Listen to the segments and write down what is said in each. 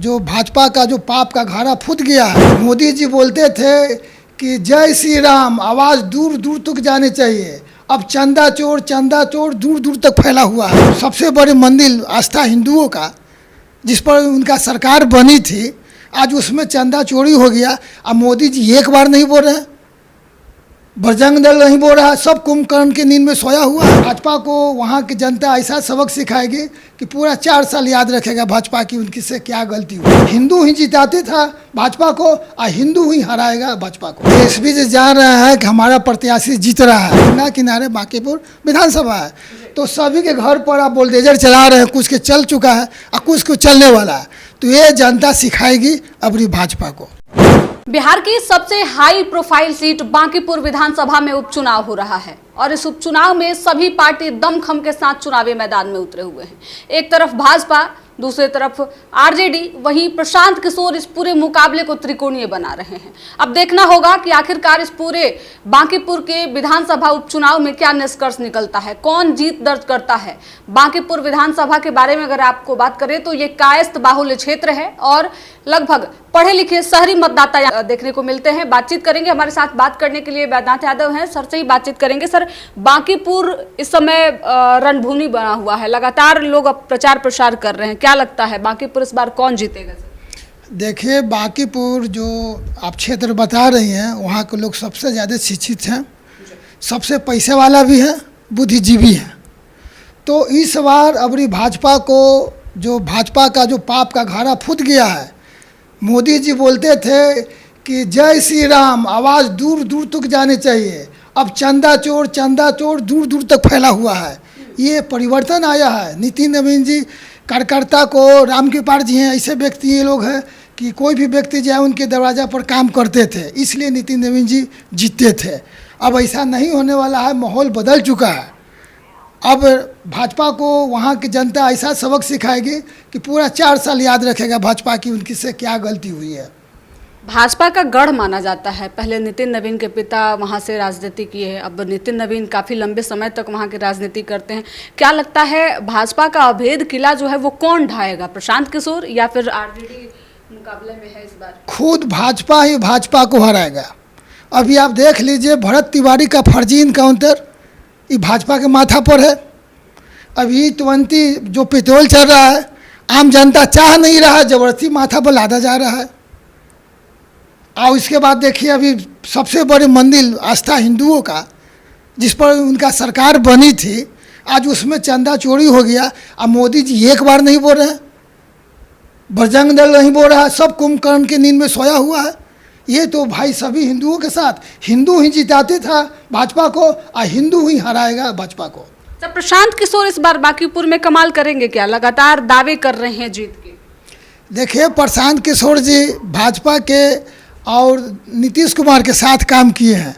जो भाजपा का जो पाप का घारा फूट गया है। मोदी जी बोलते थे कि जय श्री राम आवाज़ दूर दूर तक जानी चाहिए। अब चंदा चोर दूर दूर तक फैला हुआ है। सबसे बड़ी मंदिर आस्था हिंदुओं का, जिस पर उनका सरकार बनी थी, आज उसमें चंदा चोरी हो गया। अब मोदी जी एक बार नहीं बोल रहे हैं, बजरंग दल नहीं बोल रहा है, सब कुंभकर्ण की नींद में सोया हुआ है। भाजपा को वहाँ की जनता ऐसा सबक सिखाएगी कि पूरा 4 साल याद रखेगा भाजपा की उनकी से क्या गलती हुई। हिंदू ही जिताते था भाजपा को और हिंदू ही हराएगा भाजपा को। देश भी जान रहा है कि हमारा प्रत्याशी जीत रहा है। गंगा किनारे बांकीपुर विधानसभा है, तो सभी के घर पर आप बुलडोजर चला रहे हैं। कुछ के चल चुका है और कुछ को चलने वाला है। तो ये जनता सिखाएगी अपनी भाजपा को। बिहार की सबसे हाई प्रोफाइल सीट बांकीपुर विधानसभा में उपचुनाव हो रहा है और इस उपचुनाव में सभी पार्टी दमखम के साथ चुनावी मैदान में उतरे हुए हैं। एक तरफ भाजपा, दूसरी तरफ आरजेडी, वहीं प्रशांत किशोर इस पूरे मुकाबले को त्रिकोणीय बना रहे हैं। अब देखना होगा कि आखिरकार इस पूरे बांकीपुर के विधानसभा उपचुनाव में क्या निष्कर्ष निकलता है, कौन जीत दर्ज करता है। बांकीपुर विधानसभा के बारे में अगर आपको बात करें तो ये कायस्थ बाहुल्य क्षेत्र है और लगभग पढ़े लिखे शहरी मतदाता देखने को मिलते हैं। बातचीत करेंगे, हमारे साथ बात करने के लिए वैद्यनाथ यादव हैं। सर से ही बातचीत करेंगे। सर, बांकीपुर इस समय रणभूमि बना हुआ है, लगातार लोग अब प्रचार प्रसार कर रहे हैं। क्या लगता है बांकीपुर इस बार कौन जीतेगा? देखिए, बांकीपुर जो आप क्षेत्र बता रही हैं, वहाँ के लोग सबसे ज़्यादा शिक्षित हैं, सबसे पैसे वाला भी है, बुद्धिजीवी है। तो इस बार अबरी भाजपा को जो भाजपा का जो पाप का घारा फूट गया है। मोदी जी बोलते थे कि जय श्री राम आवाज़ दूर दूर तक जानी चाहिए। अब चंदा चोर दूर दूर तक फैला हुआ है। ये परिवर्तन आया है। नितिन नवीन जी कार्यकर्ता को राम कृपाल जी हैं, ऐसे व्यक्ति ये लोग हैं कि कोई भी व्यक्ति जाए उनके दरवाज़ा पर काम करते थे, इसलिए नितिन नवीन जी जीतते थे। अब ऐसा नहीं होने वाला है, माहौल बदल चुका है। अब भाजपा को वहाँ की जनता ऐसा सबक सिखाएगी कि पूरा 4 साल याद रखेगा भाजपा की उनकी से क्या गलती हुई है। भाजपा का गढ़ माना जाता है। पहले नितिन नवीन के पिता वहाँ से राजनीति किए, अब नितिन नवीन काफ़ी लंबे समय तक वहाँ की राजनीति करते हैं। क्या लगता है भाजपा का अभेद किला जो है वो कौन ढाएगा, प्रशांत किशोर या फिर आरजेडी मुकाबले में है इस बार? खुद भाजपा ही भाजपा को हराएगा। अभी आप देख लीजिए, भरत तिवारी का फर्जी इनकाउंटर ये भाजपा के माथा पर है। अभी 20 जो पेट्रोल चल रहा है, आम जनता चाह नहीं रहा है, जबरदस्ती माथा पर लादा जा रहा है। और इसके बाद देखिए, अभी सबसे बड़ी मंदिर आस्था हिंदुओं का, जिस पर उनका सरकार बनी थी, आज उसमें चंदा चोरी हो गया। अब मोदी जी एक बार नहीं बोल रहे हैं, बजरंग दल नहीं बोल रहा है, सब कुंभकर्ण की नींद में सोया हुआ है। ये तो भाई सभी हिंदुओं के साथ, हिंदू ही जिताते था भाजपा को और हिंदू ही हराएगा भाजपा को। जब प्रशांत किशोर इस बार बांकीपुर में कमाल करेंगे क्या? लगातार दावे कर रहे हैं जीत के। देखिए, प्रशांत किशोर जी भाजपा के और नीतीश कुमार के साथ काम किए हैं,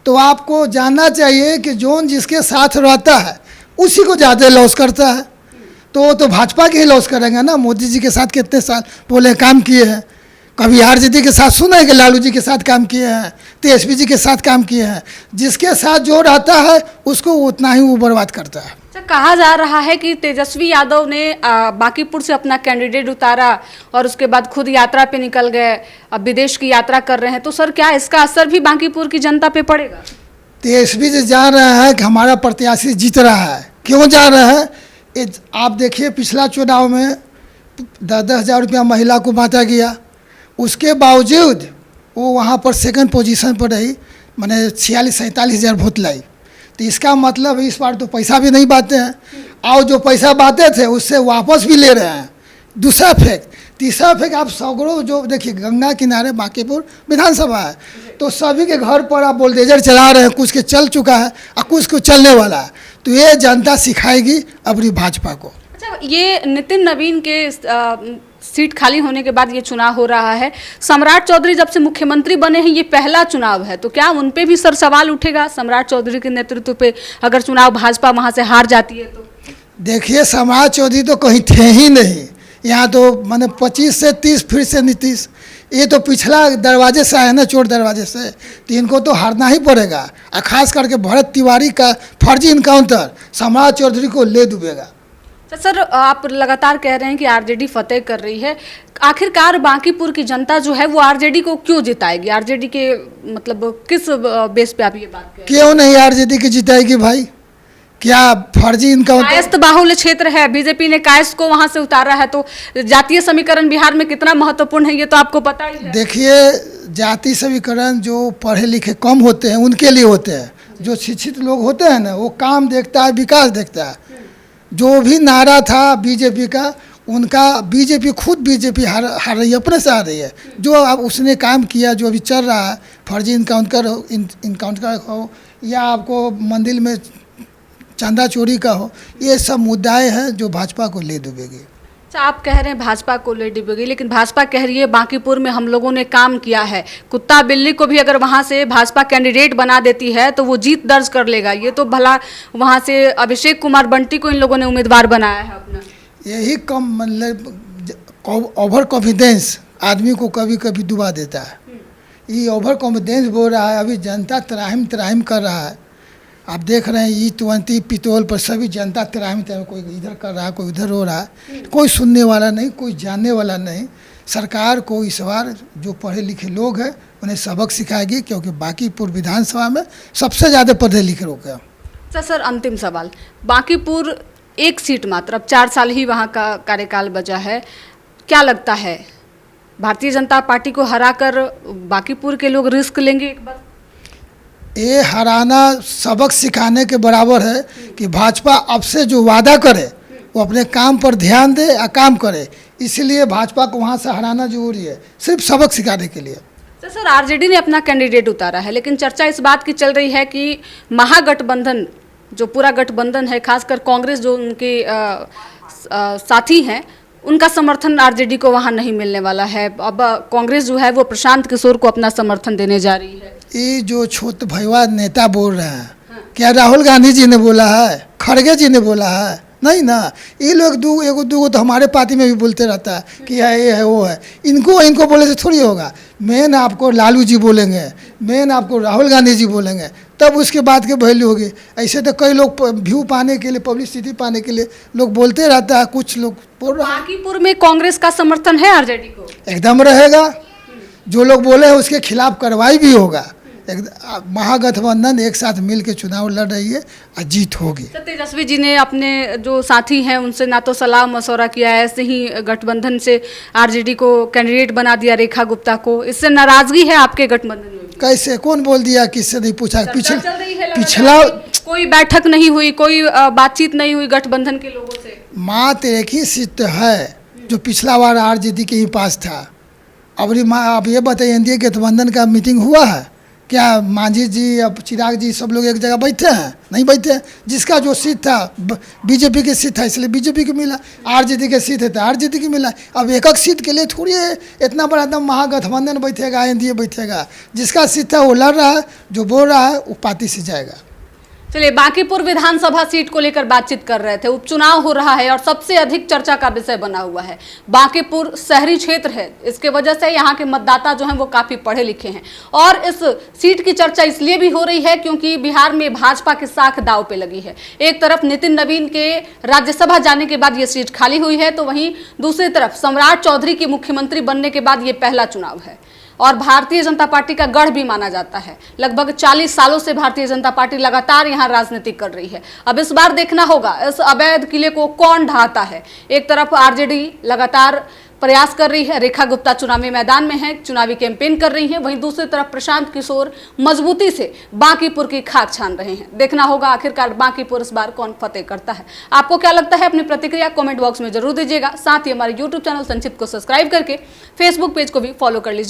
तो आपको जानना चाहिए कि जोन जिसके साथ रहता है उसी को ज़्यादा लॉस करता है। तो भाजपा के ही लॉस करेंगे ना। मोदी जी के साथ कितने साल बोले काम किए हैं, कभी आरजेडी के साथ सुना है कि लालू जी के साथ काम किए हैं, तेजस्वी जी के साथ काम किए हैं। जिसके साथ जो रहता है उसको उतना ही वो बर्बाद करता है। कहा जा रहा है कि तेजस्वी यादव ने बांकीपुर से अपना कैंडिडेट उतारा और उसके बाद खुद यात्रा पे निकल गए, अब विदेश की यात्रा कर रहे हैं। तो सर, क्या इसका असर भी बांकीपुर की जनता पे पड़ेगा? तेजस्वी जी जान रहा है कि हमारा प्रत्याशी जीत रहा है। क्यों जा रहा है? आप देखिए, पिछला चुनाव में 10-10 हज़ार रुपया महिला को बांटा गया, उसके बावजूद वो वहाँ पर सेकंड पोजीशन पर रही, मैंने 46-47 हज़ार वोट लाई। तो इसका मतलब इस बार तो पैसा भी नहीं बांटे हैं, और जो पैसा बांटे थे उससे वापस भी ले रहे हैं। दूसरा फेक, तीसरा फेक, आप सगरों जो देखिए, गंगा किनारे बांकीपुर विधानसभा है, तो सभी के घर पर आप बुलडोजर चला रहे हैं। कुछ के चल चुका है और कुछ को चलने वाला है। तो ये जनता सिखाएगी अपनी भाजपा को। अच्छा, ये नितिन नवीन के सीट खाली होने के बाद ये चुनाव हो रहा है। सम्राट चौधरी जब से मुख्यमंत्री बने हैं ये पहला चुनाव है, तो क्या उन पे भी सर सवाल उठेगा सम्राट चौधरी के नेतृत्व पे, अगर चुनाव भाजपा वहाँ से हार जाती है तो? देखिए, सम्राट चौधरी तो कहीं थे ही नहीं। यहाँ तो मैंने 25 से 30 फिर से नीतीश, ये तो पिछला दरवाजे से आए ना, चोर दरवाजे से, तो इनको तो हारना ही पड़ेगा। और खास करके भरत तिवारी का फर्जी इनकाउंटर सम्राट चौधरी को ले डूबेगा। तो सर आप लगातार कह रहे हैं कि आरजेडी फतेह कर रही है, आखिरकार बांकीपुर की जनता जो है वो आरजेडी को क्यों जिताएगी? आरजेडी के मतलब किस बेस पे आप ये बात कह रहे हैं? क्यों नहीं आरजेडी की जिताएगी भाई? क्या फर्जी इनका कायस्थ बाहुल्य क्षेत्र है, बीजेपी ने कायस्थ को वहां से उतारा है, तो जातीय समीकरण बिहार में कितना महत्वपूर्ण है ये तो आपको पता ही है। देखिए, जाति समीकरण जो पढ़े लिखे कम होते हैं उनके लिए होते हैं। जो शिक्षित लोग होते हैं ना, वो काम देखता है, विकास देखता है। जो भी नारा था बीजेपी का, उनका बीजेपी खुद बीजेपी हार रही है, अपने से हार रही है। जो अब उसने काम किया, जो अभी चल रहा है, फर्जी इनकाउंटर हो या आपको मंदिर में चंदा चोरी का हो, ये सब मुद्दाएं हैं जो भाजपा को ले डूबेगी। अच्छा, आप कह रहे हैं भाजपा को ले डूबेगी, लेकिन भाजपा कह रही है बांकीपुर में हम लोगों ने काम किया है। कुत्ता बिल्ली को भी अगर वहां से भाजपा कैंडिडेट बना देती है तो वो जीत दर्ज कर लेगा। ये तो भला वहां से अभिषेक कुमार बंटी को इन लोगों ने उम्मीदवार बनाया है अपना। यही कम मतलब ओवर कॉन्फिडेंस आदमी को कभी कभी डुबा देता है। ये ओवर कॉन्फिडेंस बोल रहा है। अभी जनता त्राहिम कर रहा है। आप देख रहे हैं E20 पितौल पर सभी जनता त्राहिम, कोई इधर कर रहा है, कोई उधर हो रहा है। कोई सुनने वाला नहीं, कोई जानने वाला नहीं। सरकार को इस बार जो पढ़े लिखे लोग हैं उन्हें सबक सिखाएगी, क्योंकि बांकीपुर विधानसभा में सबसे ज़्यादा पढ़े लिखे लोग हैं। अच्छा सर, अंतिम सवाल, बांकीपुर एक सीट मात्र, अब 4 साल ही वहाँ का कार्यकाल बचा है, क्या लगता है भारतीय जनता पार्टी को हराकर बांकीपुर के लोग रिस्क लेंगे एक बार? ये हराना सबक सिखाने के बराबर है कि भाजपा अब से जो वादा करे वो अपने काम पर ध्यान दे या काम करे। इसलिए भाजपा को वहाँ से हराना जरूरी है, सिर्फ सबक सिखाने के लिए। तो सर आरजेडी ने अपना कैंडिडेट उतारा है, लेकिन चर्चा इस बात की चल रही है कि महागठबंधन जो पूरा गठबंधन है, खासकर कांग्रेस जो उनके साथी हैं, उनका समर्थन आरजेडी को वहाँ नहीं मिलने वाला है। अब कांग्रेस जो है वो प्रशांत किशोर को अपना समर्थन देने जा रही है। ये जो छोटे भैया नेता बोल रहे हैं, क्या राहुल गांधी जी ने बोला है? खड़गे जी ने बोला है? नहीं ना। ये लोग दो तो हमारे पार्टी में भी बोलते रहता है कि ये है वो है। इनको बोले से थोड़ी होगा। मेन आपको लालू जी बोलेंगे, मेन आपको राहुल गांधी जी बोलेंगे, तब उसके बाद की वैल्यू होगी। ऐसे तो कई लोग व्यू पाने के लिए, पब्लिसिटी पाने के लिए लोग बोलते रहता है। कुछ लोग बोल रहे हैं बांकीपुर में कांग्रेस का समर्थन है आरजेडी को, एकदम रहेगा। जो लोग बोले हैं उसके खिलाफ कार्रवाई भी होगा। महागठबंधन एक साथ मिल के चुनाव लड़ रही है और जीत होगी। तेजस्वी जी ने अपने जो साथी हैं उनसे ना तो सलाह मशवरा किया, ऐसे ही गठबंधन से आरजेडी को कैंडिडेट बना दिया रेखा गुप्ता को। इससे नाराजगी है आपके गठबंधन में? कैसे? कौन बोल दिया? किससे नहीं पूछा? पिछला कोई बैठक नहीं हुई, कोई बातचीत नहीं हुई गठबंधन के लोगों से? मात्र एक ही सीट है जो पिछला बार आरजेडी के ही पास था। अब ये बताइए, एनडीए गठबंधन का मीटिंग हुआ है क्या? मांझी जी, अब चिराग जी, सब लोग एक जगह बैठे हैं? नहीं बैठे हैं। जिसका जो सीट था बीजेपी की सीट था, इसलिए बीजेपी को मिला। आरजेडी के सीट है तो आरजेडी को मिला। अब एक सीट के लिए थोड़ी इतना बड़ा एकदम महागठबंधन बैठेगा, एनडीए बैठेगा। जिसका सीट था वो लड़ रहा है, जो बोल रहा है वो पार्टी से जाएगा। चलिए, बांकीपुर विधानसभा सीट को लेकर बातचीत कर रहे थे। उपचुनाव हो रहा है और सबसे अधिक चर्चा का विषय बना हुआ है। बांकीपुर शहरी क्षेत्र है, इसके वजह से यहाँ के मतदाता जो हैं वो काफी पढ़े लिखे हैं। और इस सीट की चर्चा इसलिए भी हो रही है क्योंकि बिहार में भाजपा की साख दांव पे लगी है। एक तरफ नितिन नवीन के राज्यसभा जाने के बाद ये सीट खाली हुई है, तो वहीं दूसरी तरफ सम्राट चौधरी के मुख्यमंत्री बनने के बाद ये पहला चुनाव है और भारतीय जनता पार्टी का गढ़ भी माना जाता है। लगभग 40 सालों से भारतीय जनता पार्टी लगातार यहाँ राजनीति कर रही है। अब इस बार देखना होगा इस अवैध किले को कौन ढाता है। एक तरफ आरजेडी लगातार प्रयास कर रही है, रेखा गुप्ता चुनावी मैदान में है, चुनावी कैंपेन कर रही हैं, वहीं दूसरी तरफ प्रशांत किशोर मजबूती से बांकीपुर की खाक छान रहे हैं। देखना होगा आखिरकार बांकीपुर इस बार कौन फतेह करता है। आपको क्या लगता है? अपनी प्रतिक्रिया कमेंट बॉक्स में जरूर दीजिएगा। साथ ही हमारे यूट्यूब चैनल संक्षिप्त को सब्सक्राइब करके फेसबुक पेज को भी फॉलो कर लीजिए।